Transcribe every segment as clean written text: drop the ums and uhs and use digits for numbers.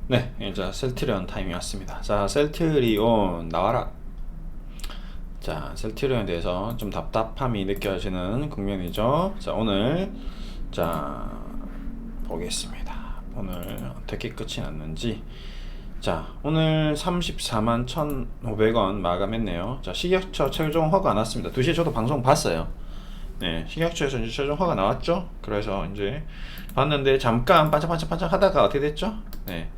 네, 자, 셀트리온 타임이 왔습니다. 자, 셀트리온 나와라. 자, 셀트리온에 대해서 좀 답답함이 느껴지는 국면이죠. 자, 오늘 자 보겠습니다. 오늘 어떻게 끝이 났는지. 자, 오늘 34만 1,500원 마감했네요. 자, 식약처 최종 허가 났습니다. 2시에 저도 방송 봤어요. 네, 식약처에서 이제 최종 허가 나왔죠. 그래서 이제 봤는데 잠깐 반짝반짝 하다가 어떻게 됐죠? 네,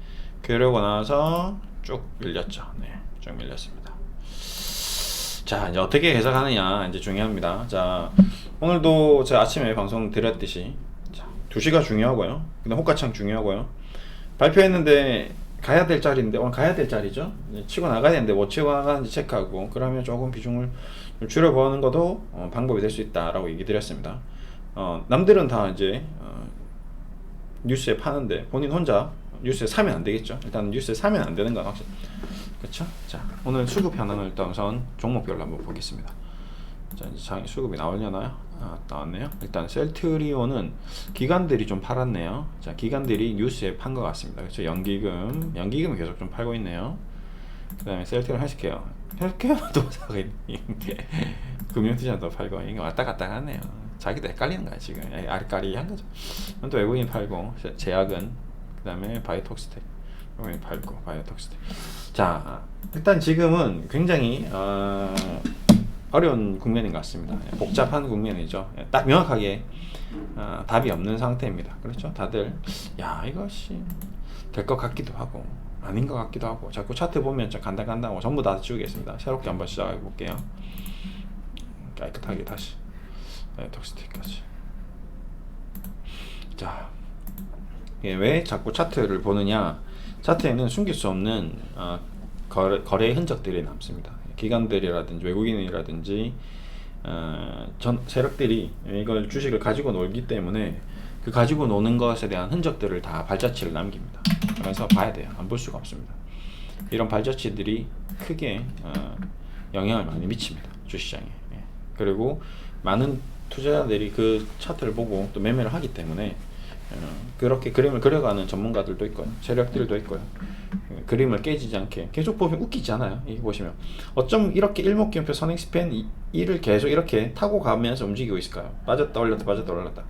그러고 나서 쭉 밀렸죠. 네, 쭉 밀렸습니다. 자, 이제 어떻게 해석하느냐 이제 중요합니다. 자, 오늘도 제가 아침에 방송 드렸듯이 자, 2시가 중요하고요. 그다음 호가창 중요하고요. 발표했는데 가야 될 자리인데 오늘 가야 될 자리죠. 치고 나가야 되는데 못 치고 나가는지 체크하고 그러면 조금 비중을 좀 줄여보는 것도 방법이 될 수 있다라고 얘기 드렸습니다. 남들은 다 이제 뉴스에 파는데 본인 혼자 뉴스에 사면 안 되겠죠. 일단 뉴스에 사면 안 되는 건 확실. 그렇죠? 자, 오늘 수급 현황을 일단 우선 종목별로 한번 보겠습니다. 자, 이제 수급이 나오려나요? 나왔네요. 일단 셀트리온은 기관들이 좀 팔았네요. 자, 기관들이 뉴스에 판 것 같습니다. 그렇죠? 연기금이 계속 좀 팔고 있네요. 그 다음에 셀트리온 헬스케어도 사고 있는데 금융투자도 팔고 이게 왔다 갔다 하네요. 자기도 헷갈리는 거야 지금. 아리까리한 거죠. 또 외국인 팔고 제약은 그 다음에 바이오톡스텍 외국인 팔고 바이오톡스텍. 자, 일단 지금은 굉장히 어려운 국면인 것 같습니다. 복잡한 국면이죠. 딱 명확하게 답이 없는 상태입니다. 그렇죠? 다들 야 이것이 될 것 같기도 하고 아닌 것 같기도 하고 자꾸 차트 보면 좀 간당간당하고 전부 다 지우겠습니다. 새롭게 한번 시작해 볼게요. 깨끗하게 다시 톡스틱까지. 자, 왜 자꾸 차트를 보느냐? 차트에는 숨길 수 없는 거래 흔적들이 남습니다. 기관들이라든지 외국인이라든지 전 세력들이 이걸 주식을 가지고 놀기 때문에 그 가지고 노는 것에 대한 흔적들을 다 발자취를 남깁니다. 그래서 봐야 돼요. 안 볼 수가 없습니다. 이런 발자취들이 크게 영향을 많이 미칩니다. 주시장에. 예. 그리고 많은 투자자들이 그 차트를 보고 또 매매를 하기 때문에 그렇게 그림을 그려가는 전문가들도 있고요. 세력들도 있고요. 그림을 깨지지 않게 계속 보면 웃기지 않아요? 이게 보시면 어쩜 이렇게 일목균표 선행스팬 1을 계속 이렇게 타고 가면서 움직이고 있을까요? 빠졌다 올렸다 빠졌다 올렸다.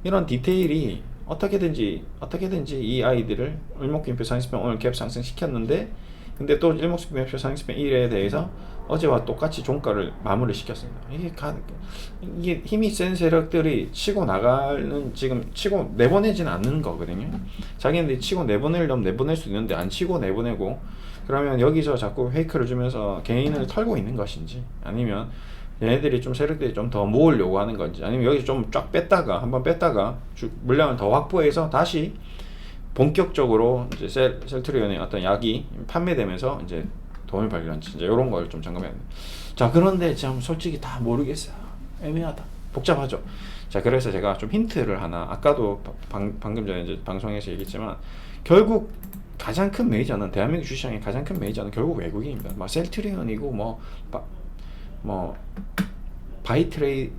이런 디테일이 어떻게든지 이 아이들을 일목균표 선행스팬 오늘 갭 상승시켰는데 근데 또 일목균표 선행스팬 1에 대해서 어제와 똑같이 종가를 마무리 시켰습니다. 이게 힘이 센 세력들이 치고 나가는 지금 치고 내보내지는 않는 거거든요. 자기네들이 치고 내보내려면 내보낼 수 있는데 안 치고 내보내고 그러면 여기서 자꾸 페이크를 주면서 개인을 털고 있는 것인지 아니면 얘네들이 좀 세력들이 좀 더 모으려고 하는 건지 아니면 여기서 좀 쫙 뺐다가 한번 뺐다가 물량을 더 확보해서 다시 본격적으로 이제 셀트리온의 어떤 약이 판매되면서 이제 돈을 벌려는지 이제 이런 걸 좀 점검해야 돼요. 자, 그런데 참 솔직히 다 모르겠어요. 애매하다. 복잡하죠. 자, 그래서 제가 좀 힌트를 하나 아까도 방금 전에 이제 방송에서 얘기했지만 결국 가장 큰 메이저는 대한민국 주시장의 가장 큰 메이저는 결국 외국인입니다. 뭐 셀트리온이고 뭐 바이트레이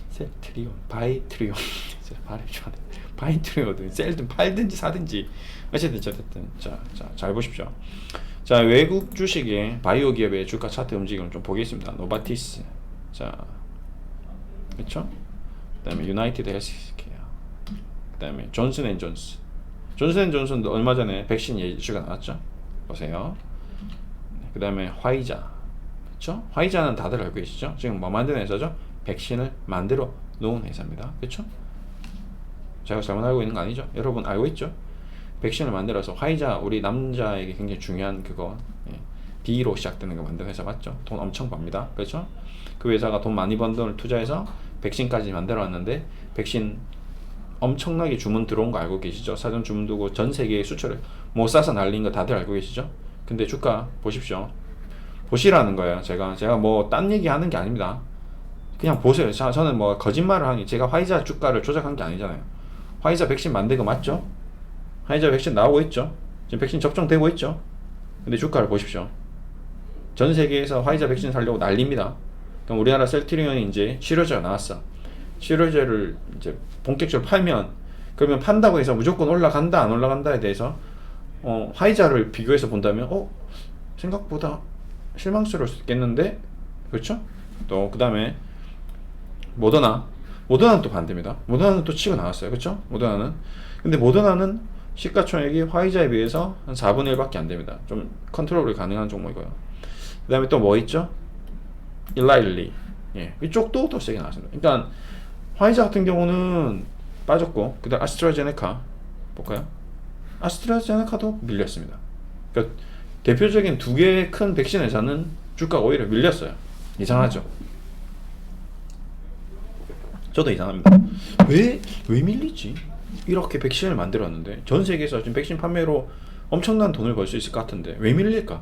셀트리온 바이트리온 발음이 좀 안 돼. 바이트리온은 셀든 팔든지 사든지 어쨌든 잘 보십시오. 자, 외국 주식의 바이오 기업의 주가 차트 움직임을 좀 보겠습니다. 노바티스, 자, 그렇죠? 그다음에 유나이티드 헬스케어, 그다음에 존슨앤존슨도 얼마 전에 백신 예주가 나왔죠. 보세요. 그다음에 화이자, 그렇죠? 화이자는 다들 알고 계시죠? 지금 뭐 만드는 회사죠? 백신을 만들어 놓은 회사입니다. 그렇죠? 제가 잘못 알고 있는 거 아니죠? 여러분 알고 있죠? 백신을 만들어서 화이자 우리 남자에게 굉장히 중요한 그거 B로 시작되는 거 만든 회사 맞죠? 돈 엄청 법니다. 그렇죠? 그 회사가 돈 많이 번 돈을 투자해서 백신까지 만들어 왔는데 백신 엄청나게 주문 들어온 거 알고 계시죠? 사전 주문 두고 전 세계에 수출을 못 사서 날린 거 다들 알고 계시죠? 근데 주가 보십시오. 보시라는 거예요. 제가 뭐 딴 얘기 하는 게 아닙니다. 그냥 보세요. 저는 뭐 거짓말을 하니 제가 화이자 주가를 조작한 게 아니잖아요. 화이자 백신 만든 거 맞죠? 화이자 백신 나오고 있죠? 지금 백신 접종되고 있죠? 근데 주가를 보십시오. 전 세계에서 화이자 백신 살려고 난립니다. 그럼 우리나라 셀트리온이 이제 치료제가 나왔어. 치료제를 이제 본격적으로 팔면 그러면 판다고 해서 무조건 올라간다 안 올라간다에 대해서 화이자를 비교해서 본다면 생각보다 실망스러울 수 있겠는데, 그렇죠? 또 그 다음에 모더나는 또 반대입니다. 모더나는 또 치고 나왔어요. 그렇죠? 근데 모더나는 시가총액이 화이자에 비해서 한 4분의 1밖에 안 됩니다. 좀 컨트롤이 가능한 종목이고요. 그 다음에 또 뭐 있죠? 일라일리. 예, 이쪽도 더 세게 나왔습니다. 일단 화이자 같은 경우는 빠졌고, 그 다음 아스트라제네카 볼까요? 아스트라제네카도 밀렸습니다. 그러니까 대표적인 두 개의 큰 백신 회사는 주가가 오히려 밀렸어요. 이상하죠? 저도 이상합니다. 왜 밀리지? 이렇게 백신을 만들었는데 전 세계에서 지금 백신 판매로 엄청난 돈을 벌 수 있을 것 같은데 왜 밀릴까?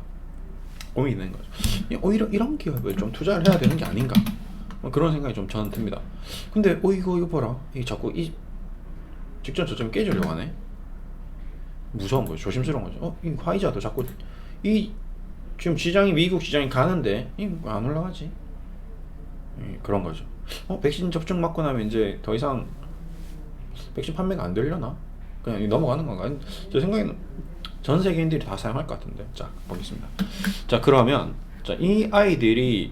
고민이 되는 거죠. 오히려 이런 기업을 좀 투자를 해야 되는 게 아닌가? 그런 생각이 좀 저는 듭니다. 근데 이거 봐라. 이 자꾸 이 직전 저점 깨주려고 하네. 무서운 거죠. 조심스러운 거죠. 이 화이자도 자꾸 지금 미국 시장이 가는데 안 올라가지? 그런 거죠. 백신 접종 맞고 나면 이제 더 이상 백신 판매가 안 되려나? 그냥 넘어가는 건가? 제 생각에는 전 세계인들이 다 사용할 것 같은데. 자, 보겠습니다. 자, 그러면 이 아이들이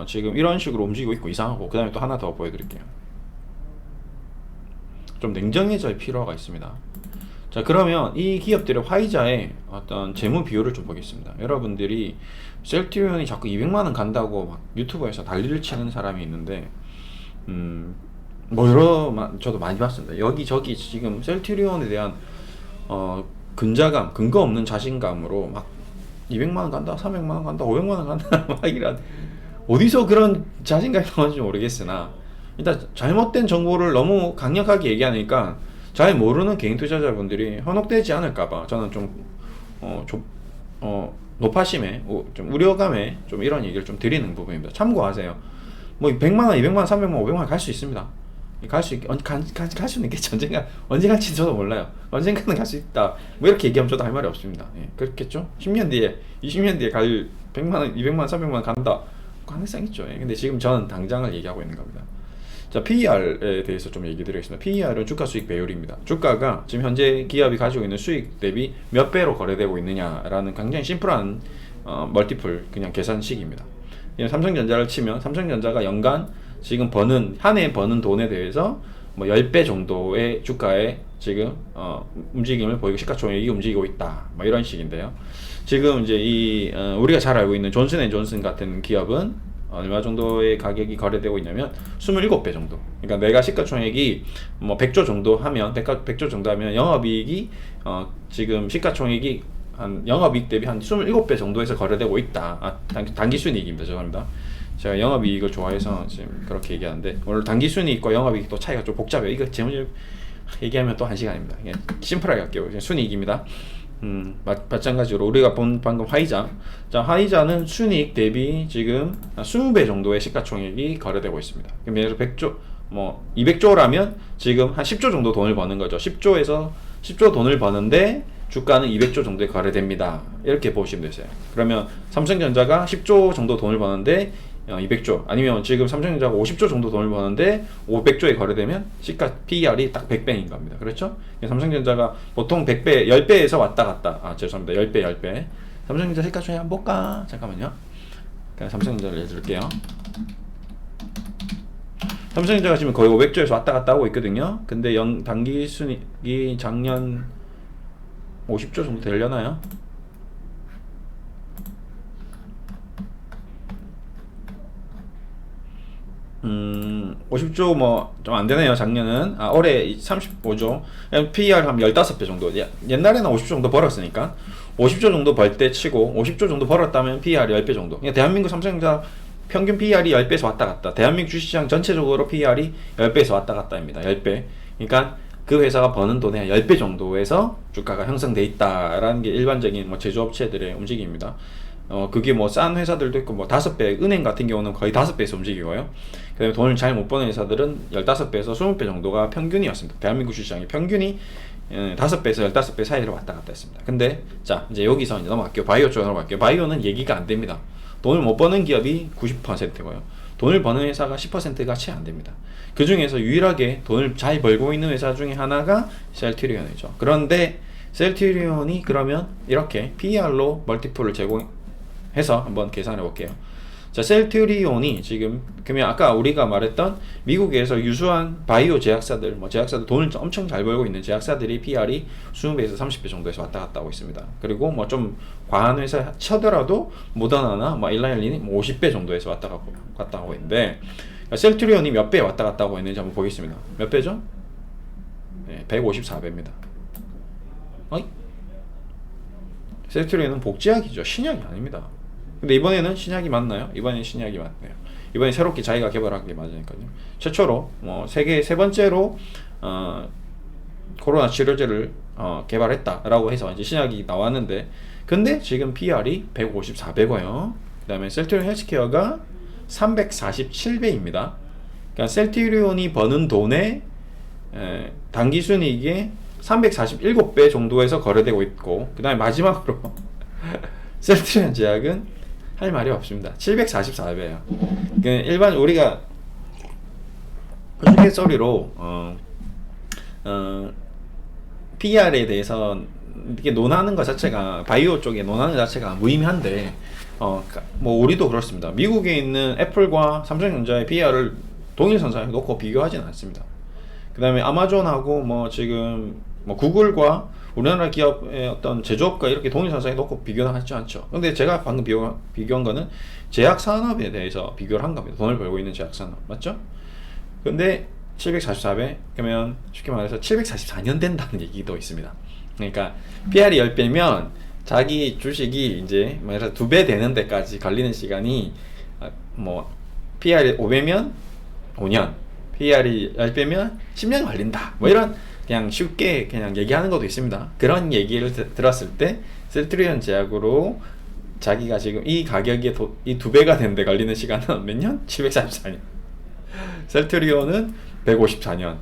지금 이런 식으로 움직이고 있고 이상하고, 그 다음에 또 하나 더 보여드릴게요. 좀 냉정해져야 필요가 있습니다. 자, 그러면 이 기업들의 화이자의 어떤 재무 비율을 좀 보겠습니다. 여러분들이 셀트리온이 자꾸 200만원 간다고 막 유튜브에서 난리를 치는 사람이 있는데, 저도 많이 봤습니다. 여기저기 지금 셀트리온에 대한 근거 없는 자신감으로 막 200만원 간다, 300만원 간다, 500만원 간다 막 이런, 어디서 그런 자신감이 나오는지 모르겠으나 일단 잘못된 정보를 너무 강력하게 얘기하니까 잘 모르는 개인 투자자분들이 현혹되지 않을까봐 저는 좀 노파심에 좀 우려감에 좀 이런 얘기를 좀 드리는 부분입니다. 참고하세요. 뭐 100만원, 200만원, 300만원, 500만원 갈 수 있습니다. 갈 수는 있겠죠. 언제 갈지 저도 몰라요. 언젠가는 갈 수 있다. 뭐 이렇게 얘기하면 저도 할 말이 없습니다. 예, 그렇겠죠? 10년 뒤에, 20년 뒤에 100만원, 200만원, 300만원 간다. 가능성 있죠. 예, 근데 지금 저는 당장을 얘기하고 있는 겁니다. 자, PER에 대해서 좀 얘기 드리겠습니다. PER은 주가 수익 배율입니다. 주가가 지금 현재 기업이 가지고 있는 수익 대비 몇 배로 거래되고 있느냐라는 굉장히 심플한 멀티플 그냥 계산식입니다. 삼성전자를 치면 삼성전자가 연간 지금 한 해 버는 돈에 대해서 뭐 10배 정도의 주가에 지금 움직임을 보이고 시가총액이 움직이고 있다. 뭐 이런 식인데요. 지금 이제 우리가 잘 알고 있는 존슨앤존슨 같은 기업은 얼마 정도의 가격이 거래되고 있냐면 27배 정도. 그러니까 내가 시가총액이 뭐 100조 정도 하면 100조 정도 하면 영업이익이 지금 시가총액이 한 영업이익 대비 한 27배 정도에서 거래되고 있다. 단기순이익입니다. 죄송합니다. 제가 영업이익을 좋아해서 지금 그렇게 얘기하는데, 오늘 단기순이익과 영업이익 또 차이가 좀 복잡해요. 이거 재무 얘기하면 또 1시간입니다. 심플하게 할게요. 순이익입니다. 마찬가지로 우리가 본 방금 화이자. 자, 화이자는 순이익 대비 지금 20배 정도의 시가총액이 거래되고 있습니다. 그럼 예를 들어 100조, 뭐 200조라면 지금 한 10조 정도 돈을 버는 거죠. 10조 돈을 버는데 주가는 200조 정도에 거래됩니다. 이렇게 보시면 되세요. 그러면 삼성전자가 10조 정도 돈을 버는데 200조, 아니면 지금 삼성전자가 50조 정도 돈을 버는데 500조에 거래되면 시가 PER이 딱 100배인 겁니다. 그렇죠? 삼성전자가 보통 100배, 10배에서 왔다 갔다. 죄송합니다. 10배. 삼성전자 시가총액 한번 볼까? 잠깐만요. 그냥 삼성전자를 예를 들게요. 삼성전자가 지금 거의 500조에서 왔다 갔다 하고 있거든요. 근데 단기 순이익이 작년 50조 정도 되려나요? 50조 뭐 좀 안 되네요. 작년은 올해 35조. PER 한 15배 정도. 옛날에는 50조 정도 벌었으니까 50조 정도 벌 때 치고 50조 정도 벌었다면 PER이 10배 정도. 그러니까 대한민국 삼성전자 평균 PER이 10배에서 왔다 갔다. 대한민국 주식시장 전체적으로 PER이 10배에서 왔다 갔다입니다. 10배. 그러니까 그 회사가 버는 돈의 10배 정도에서 주가가 형성돼 있다라는 게 일반적인 뭐 제조업체들의 움직임입니다. 그게 뭐 싼 회사들도 있고, 뭐 5배, 은행 같은 경우는 거의 5배에서 움직이고요. 그 다음에 돈을 잘 못 버는 회사들은 15배에서 20배 정도가 평균이었습니다. 대한민국 주식시장의 평균이 5배에서 15배 사이로 왔다 갔다 했습니다. 근데, 자, 이제 여기서 이제 넘어갈게요. 바이오 쪽으로 넘어갈게요. 바이오는 얘기가 안 됩니다. 돈을 못 버는 기업이 90%고요. 돈을 버는 회사가 10%가 채 안 됩니다. 그 중에서 유일하게 돈을 잘 벌고 있는 회사 중에 하나가 셀트리온이죠. 그런데 셀트리온이 그러면 이렇게 PER로 멀티플을 제공해서 한번 계산해 볼게요. 자, 셀트리온이 지금 그러면 아까 우리가 말했던 미국에서 유수한 바이오 제약사들, 제약사들 돈을 엄청 잘 벌고 있는 제약사들이 PR이 20배에서 30배 정도에서 왔다 갔다 하고 있습니다. 그리고 뭐 좀 과한 회사 쳐더라도 모더나나 일라일린이 50배 정도에서 왔다 갔다 하고 있는데, 셀트리온이 몇 배 왔다 갔다 하고 있는지 한번 보겠습니다. 몇 배죠? 네, 154배입니다. 셀트리온은 복제약이죠. 신약이 아닙니다. 근데 이번에는 신약이 맞나요? 이번엔 신약이 맞네요. 이번에 새롭게 자기가 개발한 게 맞으니까요. 최초로 세계 세 번째로 코로나 치료제를 개발했다라고 해서 이제 신약이 나왔는데, 근데 지금 PR이 154배고요. 그다음에 셀트리온 헬스케어가 347배입니다. 그러니까 셀트리온이 버는 돈의 당기순이익의 347배 정도에서 거래되고 있고, 그 다음에 마지막으로 셀트리온 제약은 할 말이 없습니다. 744배예요. 일반 우리가 우스갯소리로 PR에 대해서 이렇게 논하는 것 자체가, 바이오 쪽에 논하는 것 자체가 무의미한데, 뭐 우리도 그렇습니다. 미국에 있는 애플과 삼성전자의 PR을 동일선상에 놓고 비교하지는 않습니다. 그 다음에 아마존하고 지금 구글과 우리나라 기업의 어떤 제조업과 이렇게 동일선상에 놓고 비교는 하지 않죠. 근데 제가 방금 비교한 거는 제약산업에 대해서 비교를 한 겁니다. 돈을 벌고 있는 제약산업. 맞죠? 근데 744배, 그러면 쉽게 말해서 744년 된다는 얘기도 있습니다. 그러니까 PR이 10배면 자기 주식이 이제 말해서 2배 되는 데까지 걸리는 시간이, PR이 5배면 5년, PR이 10배면 10년 걸린다. 이런 그냥 쉽게 그냥 얘기하는 것도 있습니다. 그런 얘기를 들었을 때 셀트리온 제약으로 자기가 지금 이 가격에 이 2배가 되는데 걸리는 시간은 몇 년? 744년. 셀트리온은 154년.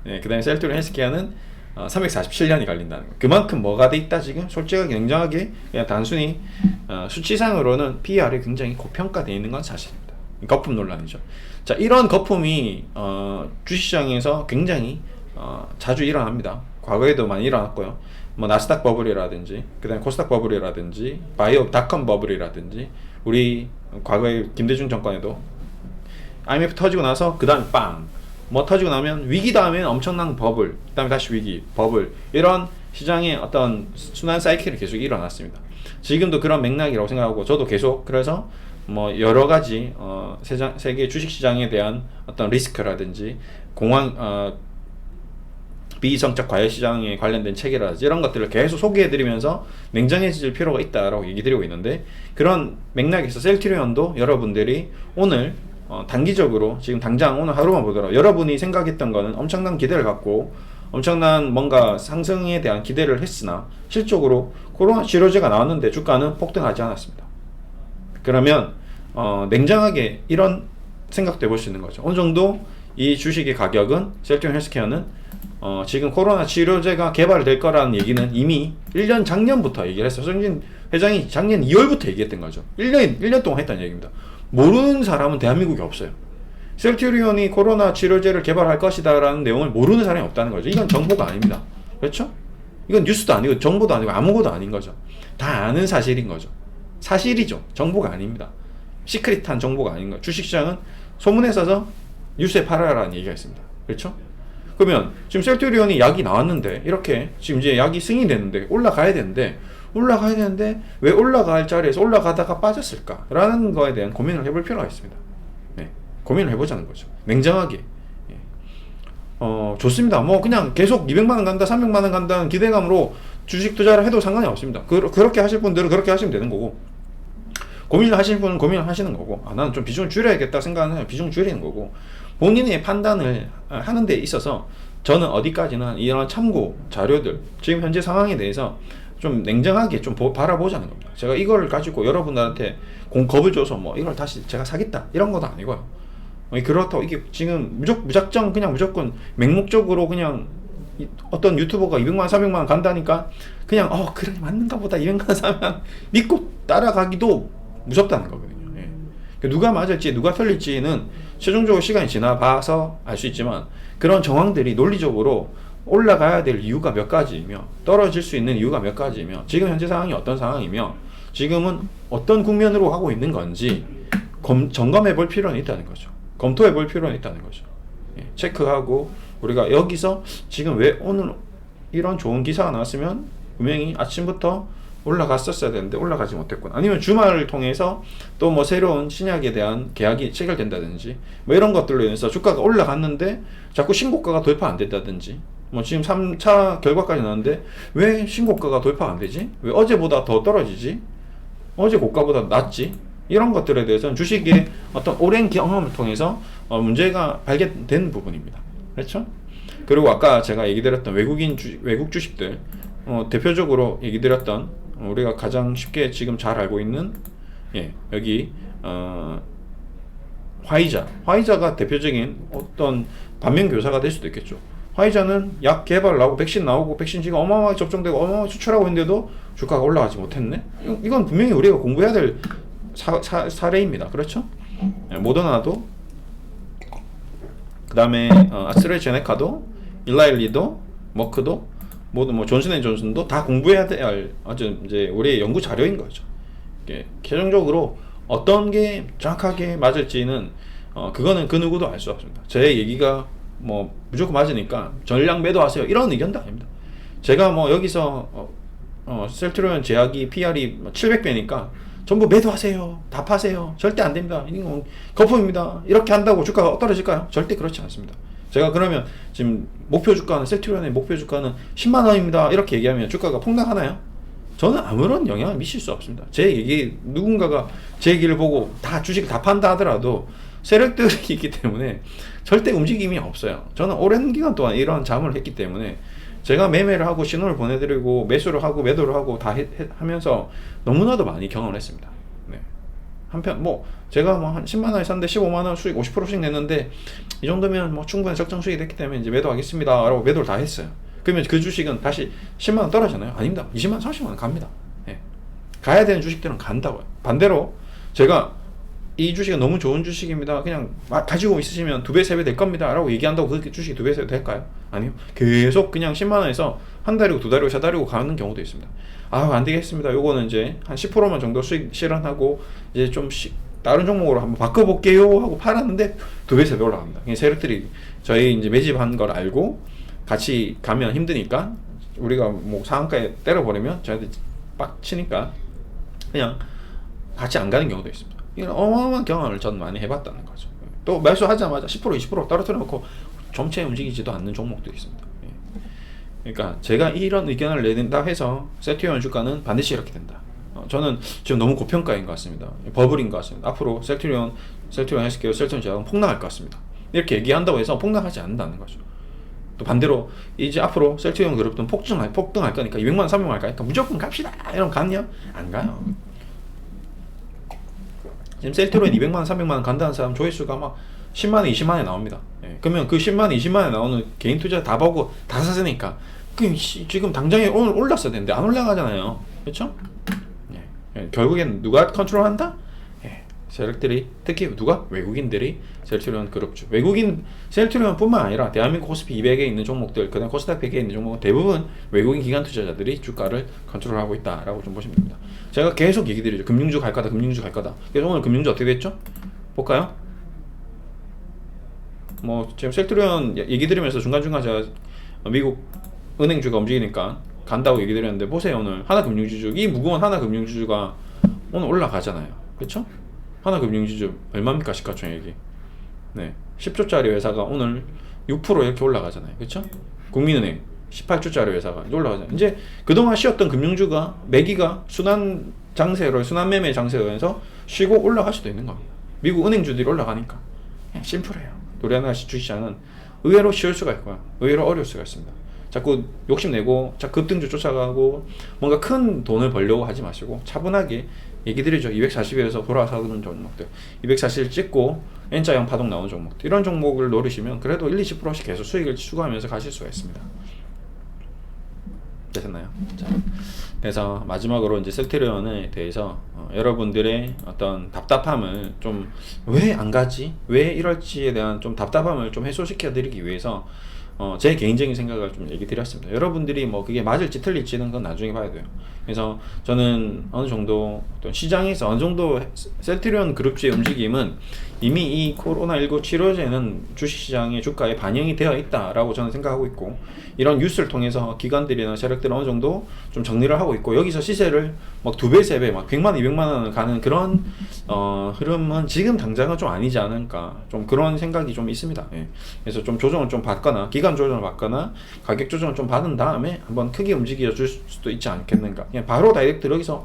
네, 그 다음에 셀트리온 헬스케어는 347년이 걸린다는 거. 그만큼 뭐가 돼 있다 지금? 솔직하게 냉정하게 그냥 단순히 수치상으로는 PR이 굉장히 고평가되어 있는 건 사실입니다. 거품 논란이죠. 자, 이런 거품이 주식시장에서 굉장히 자주 일어납니다. 과거에도 많이 일어났고요. 나스닥 버블이라든지, 그 다음에 코스닥 버블이라든지, 바이오 닷컴 버블이라든지, 우리 과거에 김대중 정권에도 IMF 터지고 나서 그 다음에 빵! 터지고 나면 위기 다음엔 엄청난 버블, 그 다음에 다시 위기, 버블, 이런 시장의 어떤 순환 사이클이 계속 일어났습니다. 지금도 그런 맥락이라고 생각하고, 저도 계속 그래서 여러 가지 세계 주식시장에 대한 어떤 리스크라든지 비이성적 과열시장에 관련된 책이라든지 이런 것들을 계속 소개해드리면서 냉정해질 필요가 있다라고 얘기드리고 있는데, 그런 맥락에서 셀트리온도 여러분들이 오늘 단기적으로 지금 당장 오늘 하루만 보더라도 여러분이 생각했던 거는 엄청난 기대를 갖고 엄청난 뭔가 상승에 대한 기대를 했으나 실적으로 코로나 치료제가 나왔는데 주가는 폭등하지 않았습니다. 그러면 냉정하게 이런 생각도 해볼 수 있는 거죠. 어느 정도 이 주식의 가격은, 셀트리온 헬스케어는 지금 코로나 치료제가 개발될 거라는 얘기는 이미 작년부터 얘기를 했어요. 손진 회장이 작년 2월부터 얘기했던 거죠. 1년 동안 했다는 얘기입니다. 모르는 사람은 대한민국에 없어요. 셀트리온이 코로나 치료제를 개발할 것이다 라는 내용을 모르는 사람이 없다는 거죠. 이건 정보가 아닙니다. 그렇죠? 이건 뉴스도 아니고 정보도 아니고 아무것도 아닌 거죠. 다 아는 사실인 거죠. 사실이죠. 정보가 아닙니다. 시크릿한 정보가 아닌 거예요. 주식시장은 소문에 써서 뉴스에 팔아라는 얘기가 있습니다. 그렇죠? 그러면 지금 셀트리온이 약이 나왔는데, 이렇게 지금 이제 약이 승인됐는데 올라가야 되는데 왜 올라갈 자리에서 올라가다가 빠졌을까? 라는 거에 대한 고민을 해볼 필요가 있습니다. 네, 고민을 해보자는 거죠. 냉정하게. 좋습니다. 그냥 계속 200만원 간다, 300만원 간다는 기대감으로 주식 투자를 해도 상관이 없습니다. 그렇게 하실 분들은 그렇게 하시면 되는 거고, 고민을 하시는 분은 고민을 하시는 거고, 나는 좀 비중을 줄여야겠다 생각하면 비중 줄이는 거고, 본인의 판단을 하는 데 있어서 저는 어디까지나 이런 참고 자료들, 지금 현재 상황에 대해서 좀 냉정하게 좀 바라보자는 겁니다. 제가 이걸 가지고 여러분들한테 겁을 줘서 이걸 다시 제가 사겠다 이런 것도 아니고요. 그렇다고 이게 지금 무작정 그냥 무조건 맹목적으로 그냥 어떤 유튜버가 200만원 300만원 간다니까 그냥 그래 맞는가 보다 200만원 사면 믿고 따라가기도 무섭다는 거거든요. 예. 누가 맞을지 누가 틀릴지는 최종적으로 시간이 지나봐서 알 수 있지만 그런 정황들이 논리적으로 올라가야 될 이유가 몇 가지이며 떨어질 수 있는 이유가 몇 가지이며 지금 현재 상황이 어떤 상황이며 지금은 어떤 국면으로 가고 있는 건지 점검해 볼 필요는 있다는 거죠. 검토해 볼 필요는 있다는 거죠. 예, 체크하고 우리가 여기서 지금 왜 오늘 이런 좋은 기사가 나왔으면 분명히 아침부터 올라갔었어야 되는데 올라가지 못했구나. 아니면 주말을 통해서 또 뭐 새로운 신약에 대한 계약이 체결된다든지 뭐 이런 것들로 인해서 주가가 올라갔는데 자꾸 신고가가 돌파 안 됐다든지 뭐 지금 3차 결과까지 나왔는데 왜 신고가가 돌파 안 되지? 왜 어제보다 더 떨어지지? 어제 고가보다 낮지? 이런 것들에 대해서는 주식의 어떤 오랜 경험을 통해서 문제가 발견된 부분입니다. 그렇죠? 그리고 아까 제가 얘기 드렸던 외국 주식들 대표적으로 얘기 드렸던 우리가 가장 쉽게 지금 잘 알고 있는 여기 화이자가 대표적인 어떤 반면교사가 될 수도 있겠죠. 화이자는 약 개발 나오고 백신 나오고 백신 지금 어마어마하게 접종되고 어마어마하게 수출하고 있는데도 주가가 올라가지 못했네. 이건 분명히 우리가 공부해야 될 사례입니다. 그렇죠? 모더나도 그 다음에 아스트라제네카도 일라일리도 머크도 모두 뭐 존슨앤존슨도 다 공부해야 될 아주 이제 우리의 연구 자료인 거죠. 최종적으로 어떤 게 정확하게 맞을지는 그거는 그 누구도 알 수 없습니다. 제 얘기가 뭐 무조건 맞으니까 전량 매도하세요 이런 의견도 아닙니다. 제가 뭐 여기서 셀트리온 제약이 PR이 700배니까 전부 매도하세요, 다 파세요, 절대 안 됩니다, 이건 거품입니다, 이렇게 한다고 주가가 떨어질까요? 절대 그렇지 않습니다. 제가 그러면 지금 목표 주가는 셀트리온의 목표 주가는 10만 원입니다 이렇게 얘기하면 주가가 폭락하나요? 저는 아무런 영향을 미칠 수 없습니다. 제 얘기 누군가가 제 얘기를 보고 다 주식을 다 판다 하더라도 세력들이 있기 때문에 절대 움직임이 없어요. 저는 오랜 기간 동안 이런 자문을 했기 때문에 제가 매매를 하고 신호를 보내드리고 매수를 하고 매도를 하고 다 하면서 너무나도 많이 경험을 했습니다. 네. 한편 뭐 제가 뭐 한 10만 원에 샀는데 15만 원 수익 50%씩 냈는데 이 정도면 뭐 충분히 적정 수익이 됐기 때문에 이제 매도하겠습니다 라고 매도를 다 했어요. 그러면 그 주식은 다시 10만 원 떨어지나요? 아닙니다. 20만 원 30만 원 갑니다. 네. 가야 되는 주식들은 간다고요. 반대로 제가 이 주식은 너무 좋은 주식입니다, 그냥 가지고 있으시면 2배 3배 될 겁니다 라고 얘기한다고 그 주식이 2배 3배 될까요? 아니요. 계속 그냥 10만 원에서 한 달이고 2달이고 3달이고 가는 경우도 있습니다. 안 되겠습니다, 요거는 이제 한 10%만 정도 수익 실현하고 이제 좀 다른 종목으로 한번 바꿔볼게요 하고 팔았는데 2배 3배 올라갑니다. 세력들이 저희 이제 매집한 걸 알고 같이 가면 힘드니까 우리가 뭐 상한가에 때려버리면 저희한테 빡치니까 그냥 같이 안 가는 경우도 있습니다. 이런 어마어마한 경험을 전 많이 해봤다는 거죠. 또 매수하자마자 10% 20% 떨어뜨려 놓고 전체 움직이지도 않는 종목도 있습니다. 그러니까 제가 이런 의견을 내린다 해서 셀트리온 주가는 반드시 이렇게 된다, 저는 지금 너무 고평가인 것 같습니다. 버블인 것 같습니다. 앞으로 셀트리온 헬스케어, 셀트리온 제약은 폭락할 것 같습니다, 이렇게 얘기한다고 해서 폭락하지 않는다는 거죠. 또 반대로 이제 앞으로 셀트리온 그룹은 폭등할 거니까 200만 원 300만 원 갈 거니까 무조건 갑시다 이러면 갔냐? 안 가요. 지금 셀트리온 200만 원 300만 원 간다는 사람 조회수가 막 10만 원 20만 원에 나옵니다. 그러면 그 10만 원 20만 원에 나오는 개인 투자 다 보고 다 샀으니까 지금 당장에 오늘 올랐어야 되는데 안 올라가잖아요. 그렇죠? 결국엔 누가 컨트롤한다? 세력들이, 특히 누가? 외국인들이 셀트리온 그룹주, 셀트리온 뿐만 아니라 대한민국 코스피 200에 있는 종목들, 그 다음 코스닥 100에 있는 종목은 대부분 외국인 기관 투자자들이 주가를 컨트롤하고 있다라고 좀 보시면 됩니다. 제가 계속 얘기 드리죠. 금융주 갈 거다, 금융주 갈 거다. 그래서 오늘 금융주 어떻게 됐죠? 볼까요? 뭐 지금 셀트리온 얘기 드리면서 중간중간 제가 미국 은행주가 움직이니까 간다고 얘기 드렸는데 보세요. 오늘 하나금융지주, 이 무거운 하나금융지주가 오늘 올라가잖아요. 그렇죠? 하나금융지주 얼마입니까? 시가총액이 10조짜리 회사가 오늘 6% 이렇게 올라가잖아요. 그렇죠? 국민은행 18조짜리 회사가 이제 올라가잖아요. 이제 그동안 쉬었던 금융주가 매기가 순환 매매 장세로해서 쉬고 올라갈 수도 있는 겁니다. 미국 은행주들이 올라가니까 심플해요. 우리 하나 주시장은 의외로 쉬울 수가 있고요, 의외로 어려울 수가 있습니다. 자꾸 욕심내고 급등주 쫓아가고 뭔가 큰 돈을 벌려고 하지 마시고 차분하게 얘기 드리죠. 240에서 돌아서는 종목들, 240 찍고 N자형 파동 나오는 종목들, 이런 종목을 노리시면 그래도 1, 20%씩 계속 수익을 추구하면서 가실 수가 있습니다. 되셨나요? 자, 그래서 마지막으로 이제 셀트리온에 대해서 여러분들의 어떤 답답함을 좀 왜 안 가지? 왜 이럴지에 대한 좀 답답함을 좀 해소시켜 드리기 위해서 제 개인적인 생각을 좀 얘기 드렸습니다. 여러분들이 뭐 그게 맞을지 틀릴지는 그건 나중에 봐야 돼요. 그래서 저는 어느 정도 어떤 시장에서 어느 정도 셀트리온 그룹주의 움직임은 이미 이 코로나19 치료제는 주식시장의 주가에 반영이 되어 있다라고 저는 생각하고 있고, 이런 뉴스를 통해서 기관들이나 세력들은 어느 정도 좀 정리를 하고 있고, 여기서 시세를 막 2배, 3배, 막 100만, 200만 원을 가는 그런 흐름은 지금 당장은 좀 아니지 않을까, 좀 그런 생각이 좀 있습니다. 예. 그래서 좀 조정을 좀 받거나 기간 조정을 받거나 가격 조정을 좀 받은 다음에 한번 크게 움직여 줄 수도 있지 않겠는가. 그냥 바로 다이렉트 여기서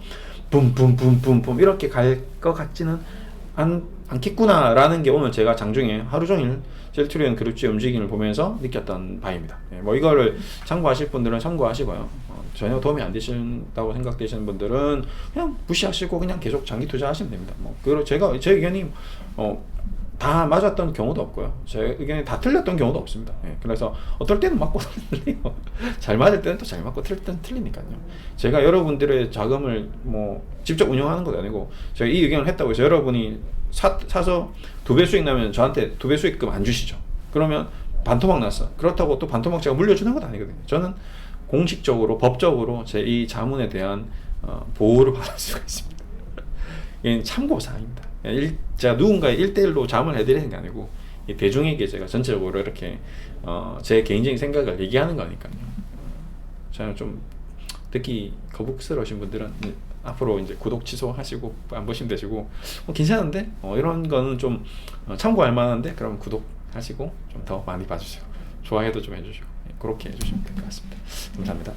붐붐붐붐붐 이렇게 갈 것 같지는 않겠구나라는 게 오늘 제가 장중에 하루 종일 셀트리온 그룹주의 움직임을 보면서 느꼈던 바입니다. 예, 뭐 이거를 참고하실 분들은 참고하시고요. 전혀 도움이 안 되신다고 생각되시는 분들은 그냥 무시하시고 그냥 계속 장기 투자하시면 됩니다. 뭐 그리고 제 의견이 다 맞았던 경우도 없고요. 제 의견이 다 틀렸던 경우도 없습니다. 예, 그래서 어떨 때는 맞고 틀리고 잘 맞을 때는 또 잘 맞고 틀릴 때는 틀리니까요. 제가 여러분들의 자금을 뭐 직접 운영하는 것도 아니고, 제가 이 의견을 했다고 해서 여러분이 사서 2배 수익 나면 저한테 2배 수익금 안 주시죠. 그러면 반토막 났어. 그렇다고 또 반토막 제가 물려주는 건 아니거든요. 저는 공식적으로 법적으로 제 이 자문에 대한 보호를 받을 수가 있습니다. 이게 참고사항입니다. 제가 누군가의 1대1로 자문을 해드리는 게 아니고 대중에게 제가 전체적으로 이렇게 제 개인적인 생각을 얘기하는 거니까요. 저는 좀 듣기 거북스러우신 분들은 앞으로 이제 구독 취소하시고 안 보시면 되시고, 괜찮은데 이런 거는 좀 참고할 만한데 그럼 구독하시고 좀 더 많이 봐주세요. 좋아요도 좀 해주시고, 그렇게 해주시면 될 것 같습니다. 감사합니다.